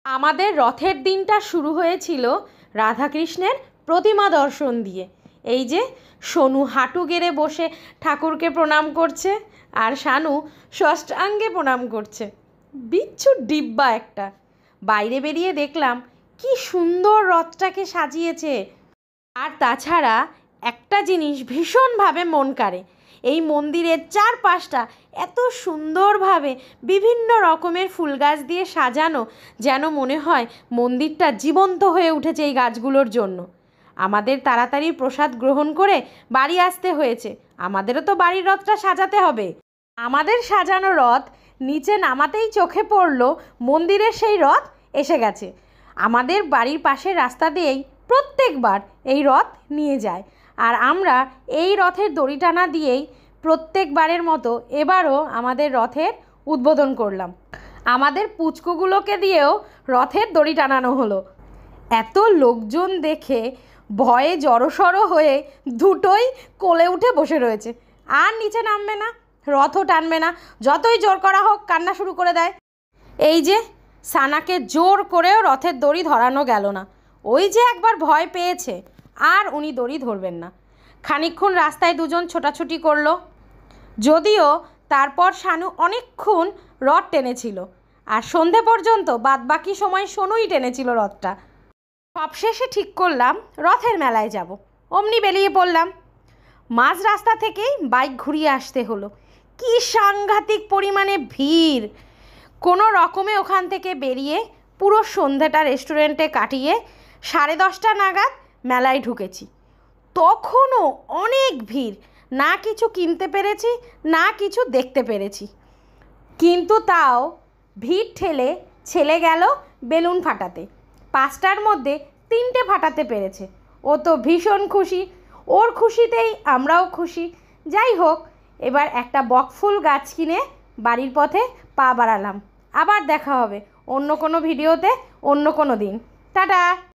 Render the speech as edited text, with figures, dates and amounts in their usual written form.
আমাদের রথের দিনটা শুরু হয়েছিল রাধাকৃষ্ণের প্রতিমা দর্শন দিয়ে। এই যে সোনু হাঁটু গেড়ে বসে ঠাকুরকে প্রণাম করছে, আর শানু ষষ্ঠাঙ্গে প্রণাম করছে। বিচ্ছু ডিব্বা একটা। বাইরে বেরিয়ে দেখলাম কি সুন্দর রথটাকে সাজিয়েছে। আর তাছাড়া একটা জিনিস ভীষণভাবে মন কাড়ে, এই মন্দিরের চারপাশটা এত সুন্দরভাবে বিভিন্ন রকমের ফুল গাছ দিয়ে সাজানো, যেন মনে হয় মন্দিরটা জীবন্ত হয়ে উঠেছে এই গাছগুলোর জন্য। আমাদের তাড়াতাড়ি প্রসাদ গ্রহণ করে বাড়ি আসতে হয়েছে, আমাদেরও তো বাড়ির রথটা সাজাতে হবে। আমাদের সাজানো রথ নিচে নামাতেই চোখে পড়ল মন্দিরের সেই রথ এসে গেছে। আমাদের বাড়ির পাশের রাস্তা দিয়েই প্রত্যেকবার এই রথ নিয়ে যায়, আর আমরা এই রথের দড়ি টানা দিয়েই প্রত্যেকবারের মতো এবারও আমাদের রথের উদ্বোধন করলাম। আমাদের পুচকুগুলোকে দিয়েও রথের দড়ি টানানো হলো। এত লোকজন দেখে ভয়ে জড়সড় হয়ে দুটোই কোলে উঠে বসে রয়েছে, আর নিচে নামবে না, রথও টানবে না। যতই জোর করা হোক কান্না শুরু করে দেয়। এই যে সানাকে জোর করেও রথের দড়ি ধরানো গেল না, ওই যে একবার ভয় পেয়েছে, আর উনি দড়ি ধরবেন না। খানিকক্ষণ রাস্তায় দুজন ছোটাছুটি করলো, যদিও তারপর শানু অনেকক্ষণ রথ টেনেছিল, আর সন্ধে পর্যন্ত বাদবাকি সময় সোনুই টেনেছিল রথটা। সবশেষে ঠিক করলাম রথের মেলায় যাব। অমনি বেরিয়ে পড়লাম। মাঝ রাস্তা থেকেই বাইক ঘুরিয়ে আসতে হলো। কি সাংঘাতিক পরিমাণে ভিড়! কোনো রকমে ওখান থেকে বেরিয়ে পুরো সন্ধ্যাটা রেস্টুরেন্টে কাটিয়ে 10:30 নাগাদ মেলায় ঢুকেছি। তখনও অনেক ভিড়, না কিছু কিনতে পেরেছি না কিছু দেখতে পেরেছি, কিন্তু তাও ভিড় ঠেলে ছেলে গেল বেলুন ফাটাতে। 5টার মধ্যে 3টে ফাটাতে পেরেছে। ও তো ভীষণ খুশি, ওর খুশিতেই আমরাও খুশি। যাই হোক, এবার একটা বকফুল গাছ কিনে বাড়ির পথে পা বাড়ালাম। আবার দেখা হবে অন্য কোনো ভিডিওতে অন্য কোনো দিন। টাটা।